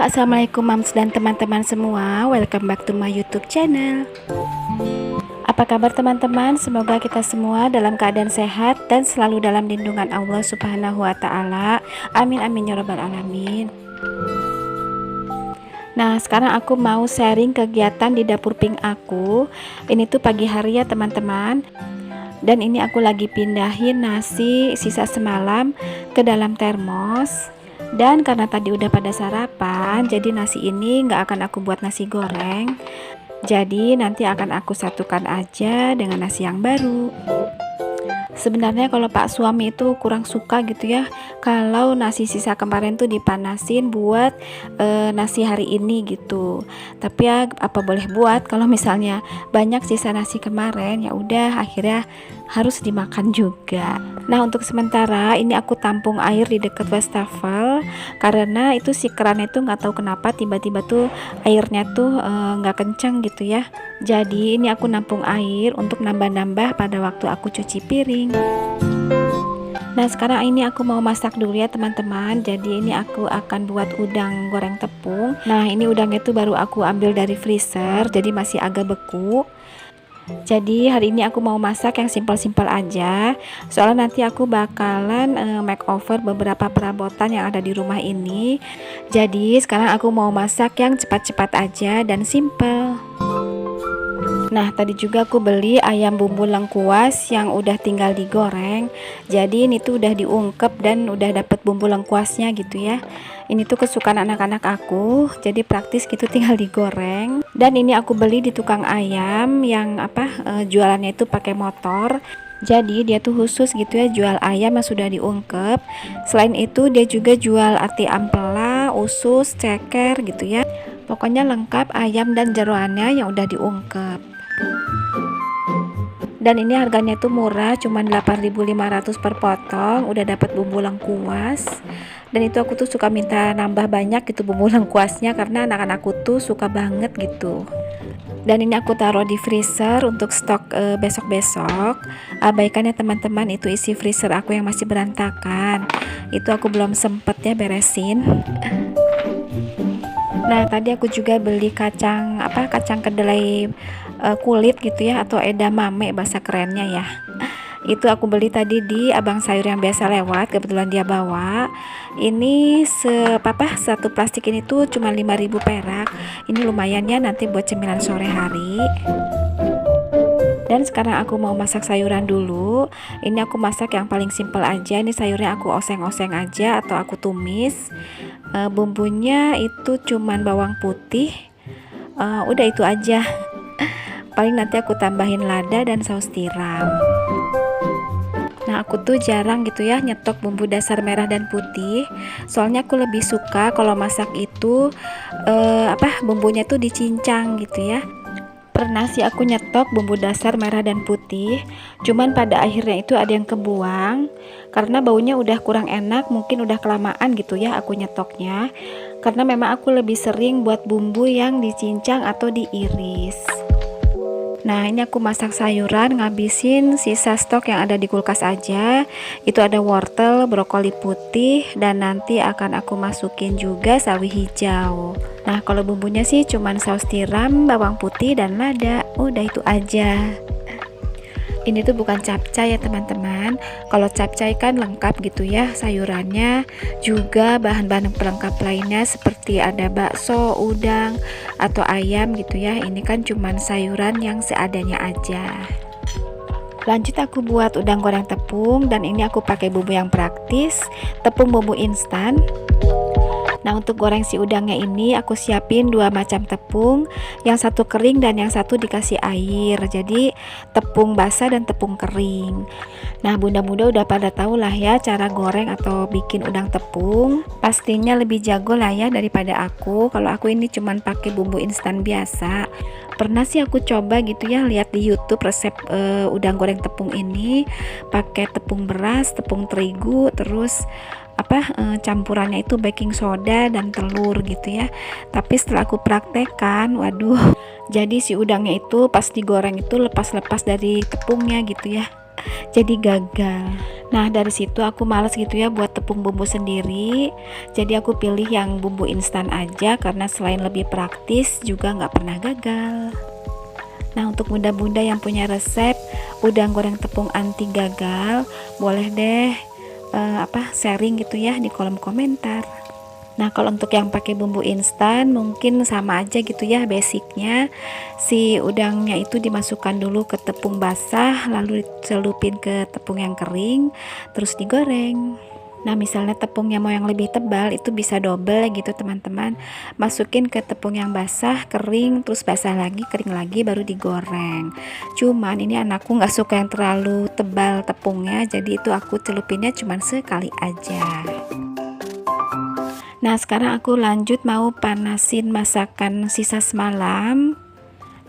Assalamualaikum mams dan teman-teman semua. Welcome back to my YouTube channel. Apa kabar teman-teman? Semoga kita semua dalam keadaan sehat dan selalu dalam lindungan Allah Subhanahu wa taala. Amin amin ya rabbal alamin. Nah, sekarang aku mau sharing kegiatan di dapur pink aku. Ini tuh pagi hari ya teman-teman. Dan ini aku lagi pindahin nasi sisa semalam ke dalam termos. Dan karena tadi udah pada sarapan, jadi nasi ini nggak akan aku buat nasi goreng. Jadi nanti akan aku satukan aja dengan nasi yang baru. Sebenarnya kalau Pak suami itu kurang suka gitu ya kalau nasi sisa kemarin tuh dipanasin buat nasi hari ini gitu. Tapi ya apa boleh buat, kalau misalnya banyak sisa nasi kemarin ya udah akhirnya harus dimakan juga. Nah, untuk sementara ini aku tampung air di dekat wastafel karena itu si kerannya tuh nggak tahu kenapa tiba-tiba tuh airnya tuh nggak kencang gitu ya. Jadi ini aku nampung air untuk nambah-nambah pada waktu aku cuci piring. Nah, sekarang ini aku mau masak dulu ya teman-teman. Jadi ini aku akan buat udang goreng tepung. Nah, ini udangnya tuh baru aku ambil dari freezer, jadi masih agak beku. Jadi hari ini aku mau masak yang simpel-simpel aja. Soalnya nanti aku bakalan makeover beberapa perabotan yang ada di rumah ini. Jadi sekarang aku mau masak yang cepat-cepat aja dan simpel. Nah, tadi juga aku beli ayam bumbu lengkuas yang udah tinggal digoreng. Jadi ini tuh udah diungkep dan udah dapet bumbu lengkuasnya gitu ya. Ini tuh kesukaan anak-anak aku, jadi praktis gitu tinggal digoreng. Dan ini aku beli di tukang ayam yang jualannya itu pakai motor. Jadi dia tuh khusus gitu ya jual ayam yang sudah diungkep. Selain itu dia juga jual ati ampela, usus, ceker gitu ya. Pokoknya lengkap ayam dan jeroannya yang udah diungkep. Dan ini harganya tuh murah, cuman 8.500 per potong, udah dapat bumbu lengkuas. Dan itu aku tuh suka minta nambah banyak gitu bumbu lengkuasnya karena anak-anakku tuh suka banget gitu. Dan ini aku taruh di freezer untuk stok besok-besok. Abaikan ya teman-teman, itu isi freezer aku yang masih berantakan. Itu aku belum sempet ya beresin. Nah, tadi aku juga beli kacang kedelai kulit gitu ya, atau edamame bahasa kerennya ya. Itu aku beli tadi di abang sayur yang biasa lewat, kebetulan dia bawa. Ini satu plastik ini tuh cuma 5.000 perak. Ini lumayan ya nanti buat cemilan sore hari. Dan sekarang aku mau masak sayuran dulu. Ini aku masak yang paling simpel aja. Ini sayurnya aku oseng-oseng aja atau aku tumis. Bumbunya itu cuman bawang putih. Udah itu aja. Paling nanti aku tambahin lada dan saus tiram. Nah, aku tuh jarang gitu ya nyetok bumbu dasar merah dan putih. Soalnya aku lebih suka kalau masak itu bumbunya tuh dicincang gitu ya. Pernah sih aku nyetok bumbu dasar merah dan putih, cuman pada akhirnya itu ada yang kebuang karena baunya udah kurang enak, mungkin udah kelamaan gitu ya aku nyetoknya. Karena memang aku lebih sering buat bumbu yang dicincang atau diiris. Nah, ini aku masak sayuran, ngabisin sisa stok yang ada di kulkas aja. Itu ada wortel, brokoli putih, dan nanti akan aku masukin juga sawi hijau. Nah, kalau bumbunya sih cuman saus tiram, bawang putih, dan lada. Udah itu aja. Ini tuh bukan capcay ya teman-teman. Kalau capcay kan lengkap gitu ya sayurannya, juga bahan-bahan pelengkap lainnya seperti ada bakso, udang, atau ayam gitu ya. Ini kan cuman sayuran yang seadanya aja. Lanjut aku buat udang goreng tepung, dan ini aku pakai bumbu yang praktis, tepung bumbu instan. Nah, untuk goreng si udangnya ini aku siapin 2 macam tepung, yang satu kering dan yang satu dikasih air. Jadi tepung basah dan tepung kering. Nah, bunda-bunda udah pada tahu lah ya cara goreng atau bikin udang tepung. Pastinya lebih jago lah ya daripada aku. Kalau aku ini cuman pakai bumbu instan biasa. Pernah sih aku coba gitu ya lihat di YouTube resep udang goreng tepung ini pakai tepung beras, tepung terigu, terus campurannya itu baking soda dan telur gitu ya. Tapi setelah aku praktekkan, waduh, jadi si udangnya itu pas digoreng itu lepas-lepas dari tepungnya gitu ya. Jadi gagal. Nah dari situ aku males gitu ya buat tepung bumbu sendiri, jadi aku pilih yang bumbu instan aja karena selain lebih praktis juga nggak pernah gagal. Nah untuk bunda-bunda yang punya resep udang goreng tepung anti gagal, boleh deh sharing gitu ya di kolom komentar. Nah kalau untuk yang pakai bumbu instan mungkin sama aja gitu ya, basicnya si udangnya itu dimasukkan dulu ke tepung basah, lalu dicelupin ke tepung yang kering, terus digoreng. Nah misalnya tepungnya mau yang lebih tebal itu bisa double gitu teman-teman, masukin ke tepung yang basah, kering, terus basah lagi, kering lagi, baru digoreng. Cuman ini anakku nggak suka yang terlalu tebal tepungnya, jadi itu aku celupinnya cuman sekali aja. Nah sekarang aku lanjut mau panasin masakan sisa semalam.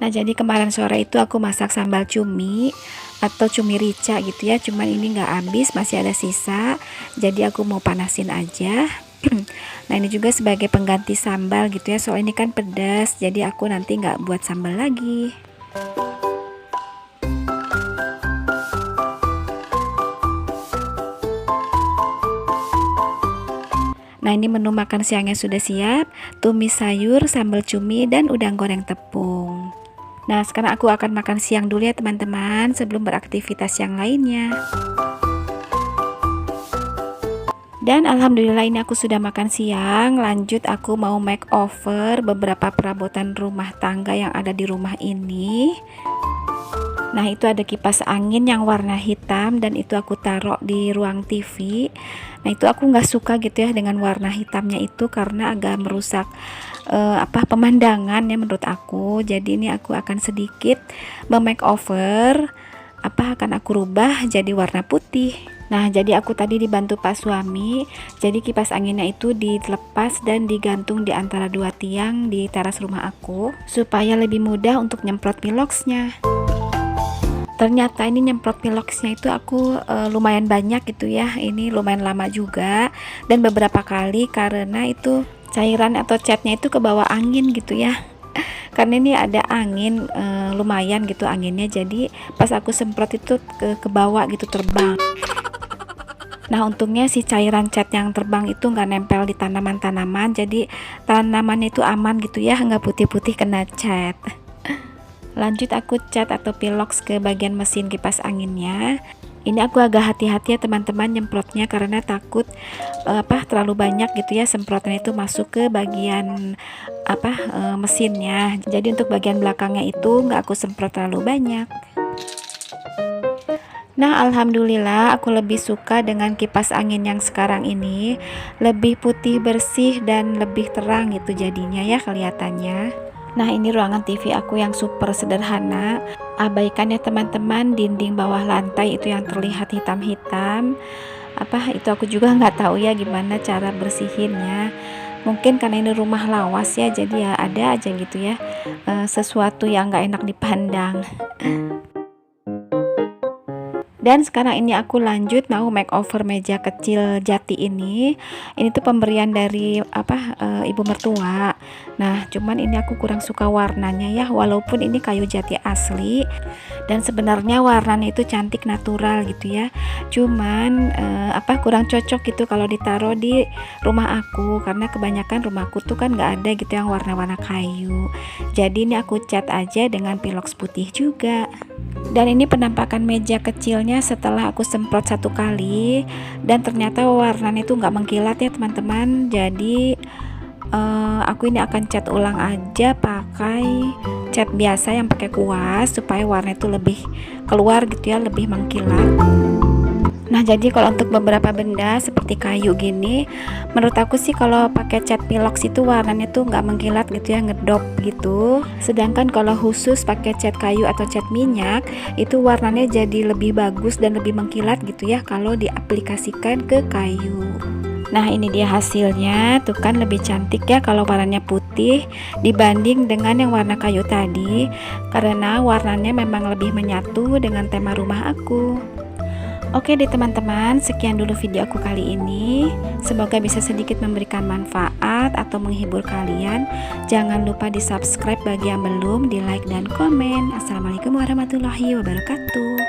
Nah jadi kemarin sore itu aku masak sambal cumi atau cumi rica gitu ya, cuman ini nggak habis, masih ada sisa, jadi aku mau panasin aja. Nah ini juga sebagai pengganti sambal gitu ya, soal ini kan pedas, jadi aku nanti nggak buat sambal lagi. Nah ini menu makan siangnya sudah siap, tumis sayur, sambal cumi, dan udang goreng tepung. Nah sekarang aku akan makan siang dulu ya teman-teman, sebelum beraktivitas yang lainnya. Dan alhamdulillah ini aku sudah makan siang. Lanjut aku mau makeover beberapa perabotan rumah tangga yang ada di rumah ini. Nah itu ada kipas angin yang warna hitam dan itu aku taruh di ruang TV. Nah itu aku nggak suka gitu ya dengan warna hitamnya itu karena agak merusak pemandangan ya menurut aku. Jadi ini aku akan sedikit memakeover, akan aku rubah jadi warna putih. Nah jadi aku tadi dibantu Pak suami, jadi kipas anginnya itu dilepas dan digantung di antara dua tiang di teras rumah aku supaya lebih mudah untuk nyemprot piloxnya. Ternyata ini nyemprot piloxnya itu aku lumayan banyak gitu ya, ini lumayan lama juga dan beberapa kali karena itu cairan atau catnya itu ke bawah angin gitu ya, karena ini ada angin lumayan gitu anginnya, jadi pas aku semprot itu ke bawah gitu, terbang. Nah untungnya si cairan cat yang terbang itu nggak nempel di tanaman-tanaman, jadi tanamannya itu aman gitu ya, nggak putih-putih kena cat. Lanjut aku cat atau pilox ke bagian mesin kipas anginnya. Ini aku agak hati-hati ya teman-teman nyemprotnya karena takut terlalu banyak gitu ya semprotan itu masuk ke bagian mesinnya. Jadi untuk bagian belakangnya itu nggak aku semprot terlalu banyak. Nah alhamdulillah aku lebih suka dengan kipas angin yang sekarang ini, lebih putih bersih dan lebih terang gitu jadinya ya kelihatannya. Nah ini ruangan TV aku yang super sederhana, abaikan ya teman-teman dinding bawah lantai itu yang terlihat hitam-hitam. Itu aku juga nggak tahu ya gimana cara bersihinnya. Mungkin karena ini rumah lawas ya, jadi ya ada aja gitu ya sesuatu yang nggak enak dipandang. Dan sekarang ini aku lanjut mau makeover meja kecil jati ini. Ini tuh pemberian dari ibu mertua. Nah cuman ini aku kurang suka warnanya ya, walaupun ini kayu jati asli dan sebenarnya warnanya itu cantik natural gitu ya, cuman kurang cocok gitu kalau ditaruh di rumah aku karena kebanyakan rumahku tuh kan nggak ada gitu yang warna-warna kayu. Jadi ini aku cat aja dengan pilox putih juga. Dan ini penampakan meja kecilnya setelah aku semprot satu kali dan ternyata warnanya itu nggak mengkilat ya teman-teman. Jadi aku ini akan cat ulang aja pakai cat biasa yang pakai kuas supaya warna itu lebih keluar gitu ya, lebih mengkilat. Nah jadi kalau untuk beberapa benda seperti kayu gini, menurut aku sih kalau pakai cat pilox itu warnanya tuh nggak mengkilat gitu ya, ngedop gitu. Sedangkan kalau khusus pakai cat kayu atau cat minyak, itu warnanya jadi lebih bagus dan lebih mengkilat gitu ya kalau diaplikasikan ke kayu. Nah ini dia hasilnya, tuh kan lebih cantik ya kalau warnanya putih dibanding dengan yang warna kayu tadi, karena warnanya memang lebih menyatu dengan tema rumah aku. Oke deh teman-teman, sekian dulu video aku kali ini. Semoga bisa sedikit memberikan manfaat atau menghibur kalian. Jangan lupa di subscribe bagi yang belum, di like dan komen. Assalamualaikum warahmatullahi wabarakatuh.